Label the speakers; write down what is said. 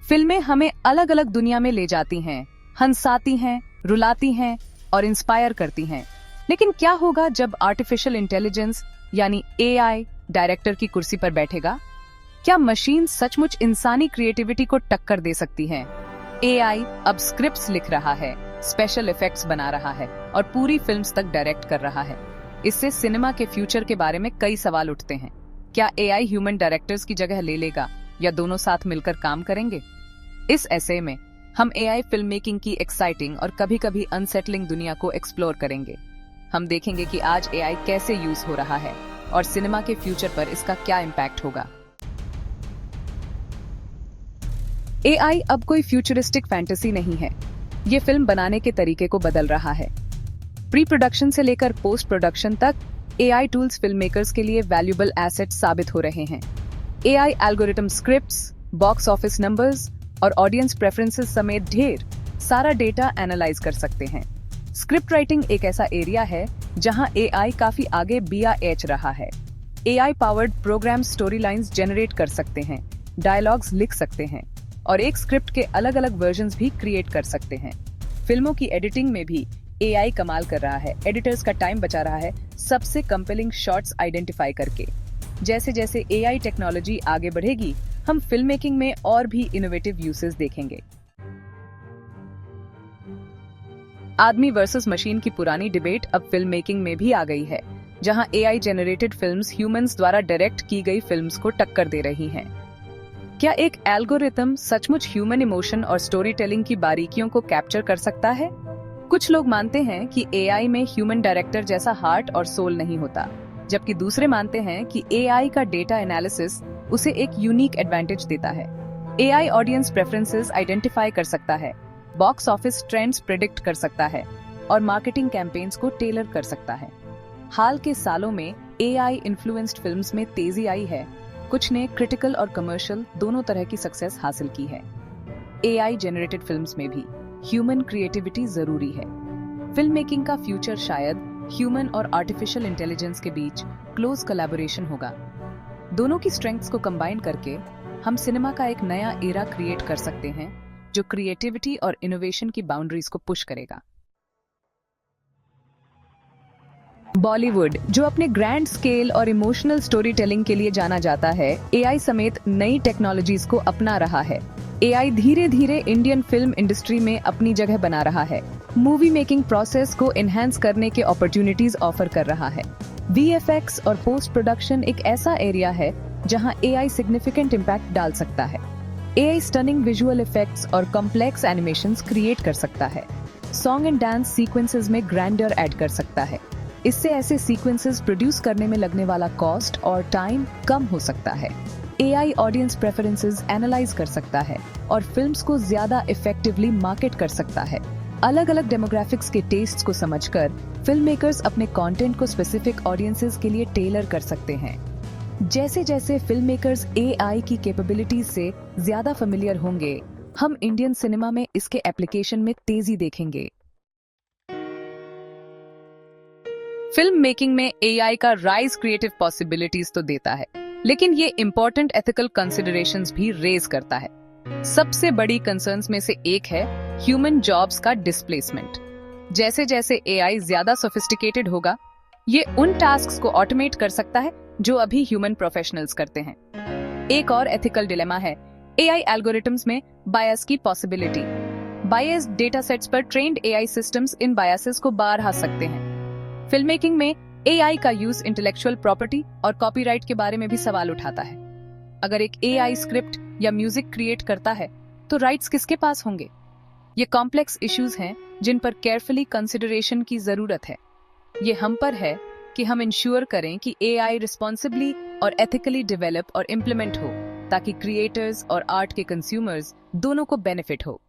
Speaker 1: फिल्में हमें अलग अलग दुनिया में ले जाती हैं, हंसाती हैं, रुलाती हैं और इंस्पायर करती हैं। लेकिन क्या होगा जब आर्टिफिशियल इंटेलिजेंस यानी एआई डायरेक्टर की कुर्सी पर बैठेगा? क्या मशीन सचमुच इंसानी क्रिएटिविटी को टक्कर दे सकती है? एआई अब स्क्रिप्ट्स लिख रहा है, स्पेशल इफेक्ट्स बना रहा है और पूरी फिल्म्स तक डायरेक्ट कर रहा है। इससे सिनेमा के फ्यूचर के बारे में कई सवाल उठते हैं। क्या एआई ह्यूमन डायरेक्टर्स की जगह ले लेगा या दोनों साथ मिलकर काम करेंगे? इस ऐसे में हम एआई फिल्म मेकिंग की एक्साइटिंग और कभी-कभी अनसेटलिंग दुनिया को एक्सप्लोर करेंगे। हम देखेंगे कि आज एआई कैसे यूज हो रहा है और सिनेमा के फ्यूचर पर इसका क्या इम्पैक्ट होगा। एआई अब कोई फ्यूचरिस्टिक फैंटेसी नहीं है। ये फिल्म बनाने के तरीके को बदल रहा है। प्री प्रोडक्शन से लेकर पोस्ट प्रोडक्शन तक एआई टूल्स फिल्म मेकर्स के लिए वैल्यूएबल एसेट साबित हो रहे हैं। AI algorithm scripts, box office numbers और ऑडियंस प्रेफरेंसेस समेत ढेर सारा डेटा एनालाइज कर सकते हैं। स्क्रिप्ट राइटिंग एक ऐसा एरिया है जहां एआई काफी आगे BAH रहा है। AI powered program story lines generate कर सकते हैं, डायलॉग्स लिख सकते हैं और एक स्क्रिप्ट के अलग अलग वर्जन्स भी क्रिएट कर सकते हैं। फिल्मों की एडिटिंग में भी एआई कमाल कर रहा है। एडिटर्स का टाइम बचा रहा है सबसे कंपेलिंग शॉट्स आइडेंटिफाई करके। जैसे जैसे एआई टेक्नोलॉजी आगे बढ़ेगी, हम फिल्म मेकिंग में और भी इनोवेटिव यूसेस देखेंगे। आदमी वर्सेस मशीन की पुरानी डिबेट अब फिल्म मेकिंग में भी आ गई है, जहां एआई जेनरेटेड फिल्म्स ह्यूमंस द्वारा डायरेक्ट की गई फिल्म्स को टक्कर दे रही हैं। क्या एक एल्गोरिथम सचमुच ह्यूमन इमोशन और स्टोरी टेलिंग की बारीकियों को कैप्चर कर सकता है? कुछ लोग मानते हैं कि एआई में ह्यूमन डायरेक्टर जैसा हार्ट और सोल नहीं होता, जबकि दूसरे मानते हैं कि एआई का डेटा एनालिसिस उसे एक यूनिक एडवांटेज देता है। एआई ऑडियंस प्रेफरेंसेस आइडेंटिफाई कर सकता है, बॉक्स ऑफिस ट्रेंड्स प्रिडिक्ट कर सकता है और मार्केटिंग कैंपेन्स को टेलर कर सकता है। हाल के सालों में एआई इन्फ्लुएंस्ड फिल्म्स में तेजी आई है। कुछ ने क्रिटिकल और कमर्शियल दोनों तरह की सक्सेस हासिल की है। एआई जेनरेटेड फिल्म्स में भी ह्यूमन क्रिएटिविटी जरूरी है। फिल्म मेकिंग का फ्यूचर शायद ह्यूमन और आर्टिफिशियल इंटेलिजेंस के बीच क्लोज कोलैबोरेशन होगा। दोनों की स्ट्रेंथ्स को कंबाइन करके हम सिनेमा का एक नया एरा क्रिएट कर सकते हैं, जो क्रिएटिविटी और इनोवेशन की बाउंड्रीज को पुश करेगा। बॉलीवुड, जो अपने ग्रैंड स्केल और इमोशनल स्टोरी टेलिंग के लिए जाना जाता है, एआई समेत नई टेक्नोलॉजीज को अपना रहा है। एआई धीरे धीरे इंडियन फिल्म इंडस्ट्री में अपनी जगह बना रहा है। मूवी मेकिंग प्रोसेस को एनहांस करने के अपॉर्चुनिटीज ऑफर कर रहा है। वीएफएक्स और पोस्ट प्रोडक्शन एक ऐसा एरिया है जहां एआई सिग्निफिकेंट इम्पैक्ट डाल सकता है। एआई स्टनिंग विजुअल इफेक्ट्स और कॉम्प्लेक्स एनिमेशंस क्रिएट कर सकता है। सॉन्ग एंड डांस सीक्वेंसेस में ग्रैंडर ऐड कर सकता है। इससे ऐसे सीक्वेंसेस प्रोड्यूस करने में लगने वाला कॉस्ट और टाइम कम हो सकता है। एआई ऑडियंस प्रेफरेंसेस एनालाइज कर सकता है और फिल्म्स को ज्यादा इफेक्टिवली मार्केट कर सकता है। अलग अलग डेमोग्राफिक्स के टेस्ट्स को समझकर फिल्म मेकर्स अपने कंटेंट को स्पेसिफिक ऑडियंसेस के लिए टेलर कर सकते हैं। जैसे जैसे फिल्म मेकर्स एआई की कैपेबिलिटीज से ज्यादा फेमिलियर होंगे, हम इंडियन सिनेमा में इसके एप्लीकेशन में तेजी देखेंगे। फिल्म मेकिंग में एआई का राइज क्रिएटिव पॉसिबिलिटीज तो देता है, लेकिन ये इंपॉर्टेंट एथिकल कंसिडरेशंस भी रेज करता है। सबसे बड़ी कंसर्न्स में से एक है ह्यूमन जॉब्स का डिस्प्लेसमेंट। जैसे जैसे एआई ज्यादा सोफिस्टिकेटेड होगा, ये उन टास्क्स को ऑटोमेट कर सकता है जो अभी ह्यूमन प्रोफेशनल्स करते हैं। एक और एथिकल डिलेमा है एआई एल्गोरिथम्स में बायस की पॉसिबिलिटी। बायस्ड डेटा सेट्स पर ट्रेन्ड एआई सिस्टम्स इन बायसेस को बाहर आ सकते हैं। फिल्म मेकिंग में एआई का यूज इंटेलेक्चुअल प्रॉपर्टी और कॉपीराइट के बारे में भी सवाल उठाता है। अगर एक एआई स्क्रिप्ट या म्यूजिक क्रिएट करता है, तो राइट्स किसके पास होंगे? ये कॉम्प्लेक्स इश्यूज हैं जिन पर केयरफुली कंसिडरेशन की जरूरत है। ये हम पर है कि हम इंश्योर करें कि एआई रिस्पॉन्सिबली और एथिकली डेवलप और इम्प्लीमेंट हो, ताकि क्रिएटर्स और आर्ट के कंज्यूमर्स दोनों को बेनिफिट हो।